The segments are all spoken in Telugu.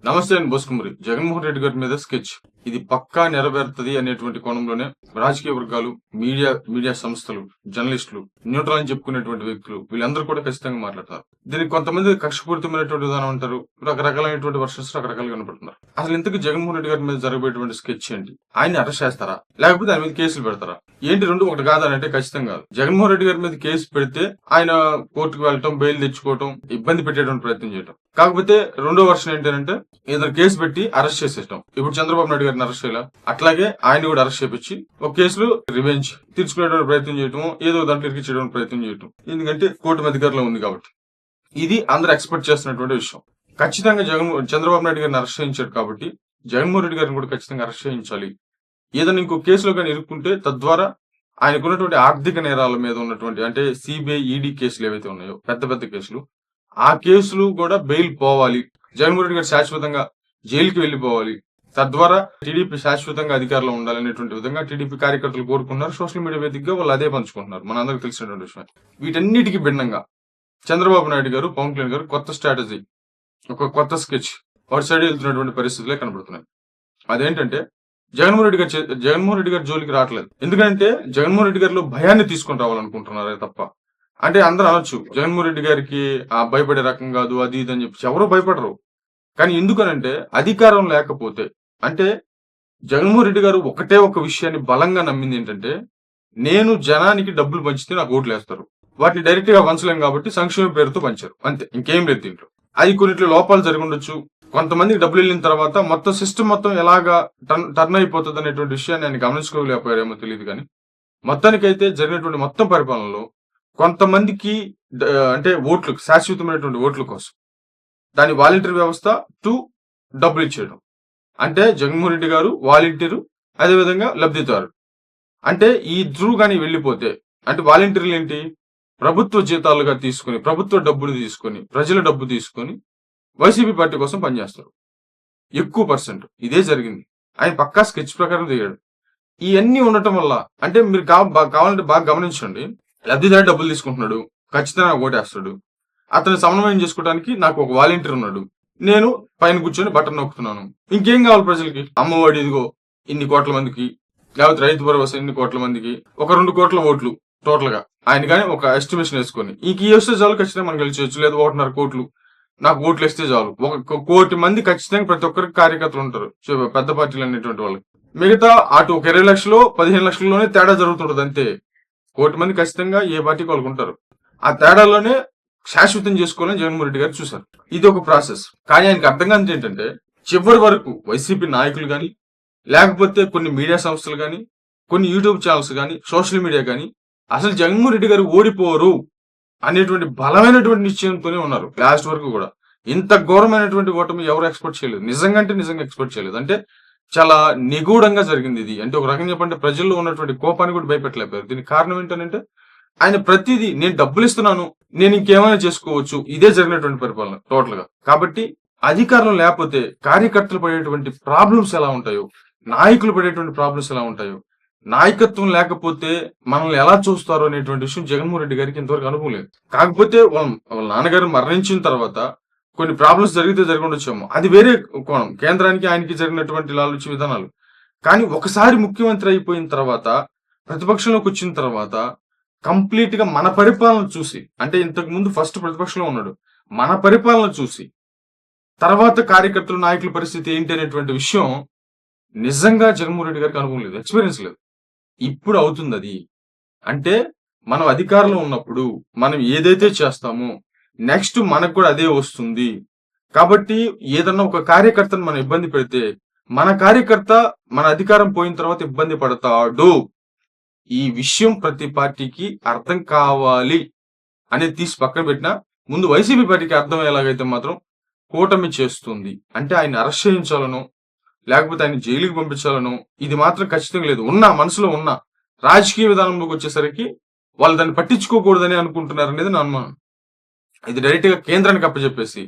నమస్తే అండి బోసుకుమరి. జగన్మోహన్ రెడ్డి గారి మీద స్కెచ్ ఇది పక్కా నెరవేరుతుంది అనేటువంటి కోణంలోనే రాజకీయ వర్గాలు, మీడియా సంస్థలు, జర్నలిస్టులు, న్యూట్రల్ అని చెప్పుకునేటువంటి వ్యక్తులు వీళ్ళందరూ కూడా ఖచ్చితంగా మాట్లాడతారు. దీనికి కొంతమంది కక్షపూరితమైనటువంటి విధానం అంటారు. రకరకాలైనటువంటి వర్షన్స్ రకరకాలుగా కనపడుతున్నారు. అసలు ఇంతకు జగన్మోహన్ రెడ్డి గారి మీద జరగబోయేటువంటి స్కెచ్ ఏంటి? ఆయన్ని అరెస్ట్ చేస్తారా, లేకపోతే ఆయన మీద కేసులు పెడతారా? ఏంటి రెండు ఒకటి కాదని అంటే ఖచ్చితంగా కాదు. జగన్మోహన్ రెడ్డి గారి మీద కేసు పెడితే ఆయన కోర్టుకు వెళ్ళటం, బెయిల్ తెచ్చుకోవటం, ఇబ్బంది పెట్టేటువంటి ప్రయత్నం చేయటం. కాకపోతే రెండో వర్షన్ ఏంటంటే ఏదైనా కేసు పెట్టి అరెస్ట్ చేసేయటం. ఇప్పుడు చంద్రబాబు నాయుడు గారిని అరెస్ట్ చేయాల, అట్లాగే ఆయన కూడా అరెస్ట్ చేపించి ఒక కేసులో రివెంజ్ తీర్చుకునేటువంటి ప్రయత్నం చేయటం, ఏదో దాంట్లో ఇరికించేటువంటి ప్రయత్నం చేయటం. ఎందుకంటే కోర్టు అధికారంలో ఉంది కాబట్టి. ఇది అందరూ ఎక్స్పెక్ట్ చేస్తున్నటువంటి విషయం. ఖచ్చితంగా చంద్రబాబు నాయుడు గారిని అరెస్ట్ చేయించాడు కాబట్టి జగన్మోహన్ రెడ్డి గారిని కూడా ఖచ్చితంగా అరెస్ట్ చేయించాలి. ఏదైనా ఇంకో కేసులో కానీ ఇరుక్కుంటే తద్వారా ఆయనకున్నటువంటి ఆర్థిక నేరాల మీద ఉన్నటువంటి అంటే సిబిఐ, ఈడీ కేసులు ఏవైతే ఉన్నాయో పెద్ద పెద్ద కేసులు, ఆ కేసులు కూడా బెయిల్ పోవాలి. జగన్మోహన్ రెడ్డి గారు శాశ్వతంగా జైలుకి వెళ్లిపోవాలి. తద్వారా టీడీపీ శాశ్వతంగా అధికారంలో ఉండాలనేటువంటి విధంగా టీడీపీ కార్యకర్తలు కోరుకున్నారు. సోషల్ మీడియా వేదికగా వాళ్ళు అదే పంచుకుంటున్నారు. మన అందరికి తెలిసినటువంటి విషయం. వీటన్నిటికీ భిన్నంగా చంద్రబాబు నాయుడు గారు, పవన్ కళ్యాణ్ గారు కొత్త స్ట్రాటజీ, ఒక కొత్త స్కెచ్ వాటి సైడ్ వెళ్తున్నటువంటి పరిస్థితులే కనబడుతున్నాయి. అదేంటంటే జగన్మోహన్ రెడ్డి గారి జోలికి రావట్లేదు. ఎందుకంటే జగన్మోహన్ రెడ్డి గారిలో భయాన్ని తీసుకొని రావాలనుకుంటున్నారే తప్ప, అంటే అందరూ అనొచ్చు జగన్మోహన్ రెడ్డి గారికి భయపడే రకం కాదు అది ఇది అని చెప్పి, ఎవరో భయపడరు. కానీ ఎందుకనంటే అధికారం లేకపోతే, అంటే జగన్మోహన్ రెడ్డి గారు ఒకటే ఒక విషయాన్ని బలంగా నమ్మింది ఏంటంటే, నేను జనానికి డబ్బులు పంచితే నాకు ఓట్లు వేస్తారు. వాటిని డైరెక్ట్ గా పంచలేం కాబట్టి సంక్షేమ పేరుతో పంచారు, అంతే, ఇంకేం లేదు దీంట్లో. అది కొన్నిట్లో లోపాలు జరిగి ఉండొచ్చు. కొంతమందికి డబ్బులు వెళ్ళిన తర్వాత మొత్తం సిస్టమ్ మొత్తం ఎలాగా టర్న్ అయిపోతుంది అనేటువంటి విషయాన్ని ఆయన గమనించుకోలేకపోయారేమో తెలియదు. కానీ మొత్తానికైతే జరిగినటువంటి మొత్తం పరిపాలనలో కొంతమందికి అంటే ఓట్లు, శాశ్వతమైనటువంటి ఓట్ల కోసం దాని వాలంటీర్ వ్యవస్థ టు డబ్బులు ఇచ్చేయడం. అంటే జగన్మోహన్ రెడ్డి గారు వాలంటీరు, అదేవిధంగా లబ్ధిదారు. అంటే ఈ ఇద్దరు కానీ వెళ్ళిపోతే, అంటే వాలంటీర్లు ఏంటి, ప్రభుత్వ జీతాలుగా తీసుకుని, ప్రభుత్వ డబ్బులు తీసుకొని, ప్రజల డబ్బు తీసుకొని వైసీపీ పార్టీ కోసం పనిచేస్తారు ఎక్కువ పర్సెంట్. ఇదే జరిగింది. ఆయన పక్కా స్కెచ్ ప్రకారం దిగాడు. ఇవన్నీ ఉండటం వల్ల అంటే మీరు కావాలంటే బాగా గమనించండి. లబ్ధిదారు డబ్బులు తీసుకుంటున్నాడు, ఖచ్చితంగా ఓటేస్తాడు. అతను సమన్వయం చేసుకోవడానికి నాకు ఒక వాలంటీర్ ఉన్నాడు, నేను పైన కూర్చొని బటన్ నొక్కుతున్నాను. ఇంకేం కావాలి ప్రజలకి? అమ్మఒడి ఇదిగో ఇన్ని కోట్ల మందికి, లేకపోతే రైతు భరోసా ఇన్ని కోట్ల మందికి, ఒక 2 కోట్ల ఓట్లు టోటల్ గా ఆయన కానీ ఒక ఎస్టిమేషన్ వేసుకొని ఇంక వేస్తే చాలు, ఖచ్చితంగా మనం గెలిచవచ్చు. లేదా 1.5 కోట్లు నాకు ఓట్లు వేస్తే చాలు. 1 కోటి మంది ఖచ్చితంగా ప్రతి ఒక్కరికి కార్యకర్తలు ఉంటారు పెద్ద పార్టీలు అనేటువంటి వాళ్ళకి. మిగతా అటు ఒక 20 లక్షలు 15 లక్షల్లోనే తేడా జరుగుతుంటది అంతే. 1 కోటి మంది ఖచ్చితంగా ఏ పార్టీకి వాళ్ళకు ఉంటారు. ఆ తేడాలోనే శాశ్వతం చేసుకోవాలని జగన్మోహన్ రెడ్డి గారు చూశారు. ఇది ఒక ప్రాసెస్. కానీ ఆయనకి అర్థం కానిది ఏంటంటే, చివరి వరకు వైసీపీ నాయకులు కానీ, లేకపోతే కొన్ని మీడియా సంస్థలు కానీ, కొన్ని యూట్యూబ్ ఛానల్స్ కానీ, సోషల్ మీడియా కానీ అసలు జగన్మోహన్ రెడ్డి గారు ఓడిపోరు అనేటువంటి బలమైనటువంటి నిశ్చయంతోనే ఉన్నారు లాస్ట్ వరకు కూడా. ఇంత ఘోరమైనటువంటి ఓటమి ఎవరు ఎక్స్పెక్ట్ చేయలేదు. నిజంగా ఎక్స్పెక్ట్ చేయలేదు. అంటే చాలా నిగూఢంగా జరిగింది ఇది. అంటే ఒక రకంగా చెప్పంటే ప్రజల్లో ఉన్నటువంటి కోపాన్ని కూడా భయపెట్టలేకపోయారు. దీనికి కారణం ఏంటంటే ఆయన ప్రతిదీ నేను డబ్బులు ఇస్తున్నాను, నేను ఇంకేమైనా చేసుకోవచ్చు, ఇదే జరిగినటువంటి పరిపాలన టోటల్ గా. కాబట్టి అధికారం లేకపోతే కార్యకర్తలు పడేటువంటి ప్రాబ్లమ్స్ ఎలా ఉంటాయో, నాయకులు పడేటువంటి ప్రాబ్లమ్స్ ఎలా ఉంటాయో, నాయకత్వం లేకపోతే మనల్ని ఎలా చూస్తారో అనేటువంటి విషయం జగన్మోహన్ రెడ్డి గారికి ఇంతవరకు అనుభవం లేదు. కాకపోతే వాళ్ళ నాన్నగారు మరణించిన తర్వాత కొన్ని ప్రాబ్లమ్స్ జరిగి ఉండొచ్చేమో, అది వేరే కోణం. కేంద్రానికి ఆయనకి జరిగినటువంటి లాలూచి విధానాలు. కానీ ఒకసారి ముఖ్యమంత్రి అయిపోయిన తర్వాత, ప్రతిపక్షంలోకి వచ్చిన తర్వాత కంప్లీట్ గా మన పరిపాలన చూసి, అంటే ఇంతకు ముందు ఫస్ట్ ప్రతిపక్షంలో ఉన్నాడు, మన పరిపాలన చూసి తర్వాత కార్యకర్తలు నాయకుల పరిస్థితి ఏంటి అనేటువంటి విషయం నిజంగా జగన్మోహన్ రెడ్డి గారికి అనుభవం లేదు, ఎక్స్పీరియన్స్ లేదు. ఇప్పుడు అవుతుంది అది. అంటే మనం అధికారంలో ఉన్నప్పుడు మనం ఏదైతే చేస్తామో నెక్స్ట్ మనకు కూడా అదే వస్తుంది. కాబట్టి ఏదన్నా ఒక కార్యకర్తను మనం ఇబ్బంది పెడితే, మన కార్యకర్త మన అధికారం పోయిన తర్వాత ఇబ్బంది పడతాడు. ఈ విషయం ప్రతి పార్టీకి అర్థం కావాలి అనేది తీసి పక్కన పెట్టినా, ముందు వైసీపీ పార్టీకి అర్థం ఎలాగైతే మాత్రం కూటమి చేస్తుంది. అంటే ఆయన అరెస్ట్ చేయించాలనో, లేకపోతే ఆయన జైలుకి పంపించాలనో ఇది మాత్రం ఖచ్చితంగా లేదు. మనసులో ఉన్న రాజకీయ విధానంలోకి వచ్చేసరికి వాళ్ళు దాన్ని పట్టించుకోకూడదని అనుకుంటున్నారు అనేది నా అనుమానం. ఇది డైరెక్ట్ గా కేంద్రానికి అప్పచెప్పేసి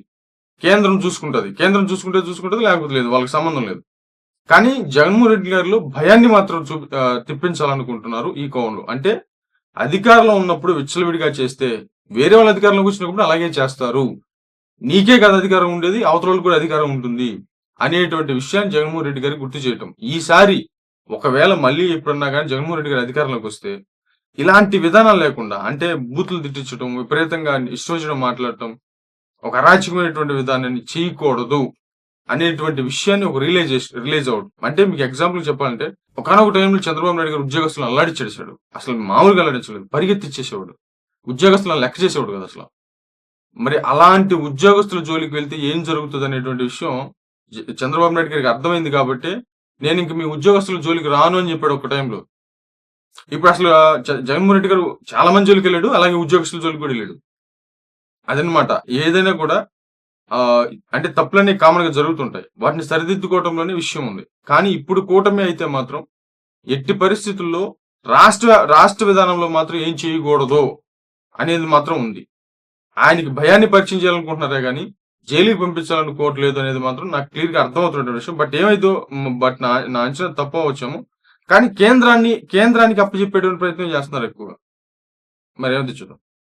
కేంద్రం చూసుకుంటది, లేకపోతే లేదు, వాళ్ళకి సంబంధం లేదు. కానీ జగన్మోహన్ రెడ్డి గారిలో భయాన్ని మాత్రం తెప్పించాలనుకుంటున్నారు ఈ కోణంలో. అంటే అధికారంలో ఉన్నప్పుడు విచ్చలవిడిగా చేస్తే వేరే వాళ్ళ అధికారంలోకి వచ్చినప్పుడు అలాగే చేస్తారు. నీకే కదా అధికారం ఉండేది, అవతలోళ్ళకి కూడా అధికారం ఉంటుంది అనేటువంటి విషయాన్ని జగన్మోహన్ రెడ్డి గారికి గుర్తు చేయటం. ఈసారి ఒకవేళ మళ్ళీ ఎప్పుడన్నా గాని జగన్మోహన్ రెడ్డి గారు అధికారంలోకి వస్తే ఇలాంటి విధానాలు లేకుండా, అంటే బూతులు తిట్టించడం, విపరీతంగా ఇష్టం వచ్చినట్టు మాట్లాడటం, ఒక అరాచకమైనటువంటి విధానాన్ని చేయకూడదు అనేటువంటి విషయాన్ని ఒక రిలీజ్ అవడం. అంటే మీకు ఎగ్జాంపుల్ చెప్పాలంటే ఒకానొక టైంలో చంద్రబాబు నాయుడు గారు ఉద్యోగస్తులను అల్లాడిచ్చేసాడు. అసలు మామూలుగా అల్లాడించలేదు, పరిగెత్తిచ్చేసేవాడు. ఉద్యోగస్తులను లెక్క చేసేవాడు కదా అసలు. మరి అలాంటి ఉద్యోగస్తుల జోలికి వెళ్తే ఏం జరుగుతుంది అనేటువంటి విషయం చంద్రబాబు నాయుడు గారికి అర్థమైంది కాబట్టి నేను ఇంక మీ ఉద్యోగస్తుల జోలికి రాను అని చెప్పాడు ఒక టైంలో. ఇప్పుడు అసలు జగన్మోహన్ రెడ్డి గారు చాలా మంది జోలికి వెళ్ళాడు, అలాగే ఉద్యోగస్తుల జోలికి కూడా వెళ్ళాడు. అదనమాట. ఏదైనా కూడా అంటే తప్పులన్నీ కామన్ గా జరుగుతుంటాయి. వాటిని సరిదిద్దుకోవటంలోనే విషయం ఉంది. కానీ ఇప్పుడు కూటమి అయితే మాత్రం ఎట్టి పరిస్థితుల్లో రాష్ట్ర విధానంలో మాత్రం ఏం చేయకూడదు అనేది మాత్రం ఉంది. ఆయనకి భయాన్ని పరిచయం చేయాలనుకుంటున్నారే గానీ జైలుకి పంపించాలనుకోవట్లేదు అనేది మాత్రం నాకు క్లియర్ గా అర్థమవుతున్న విషయం. బట్ ఏమైందో బట్ నా అంచనా తప్పు అవ్వచ్చేమో. కానీ కేంద్రానికి అప్పచెప్పేటువంటి ప్రయత్నం చేస్తున్నారు ఎక్కువగా. మరి ఏమైతే చూద్దాం.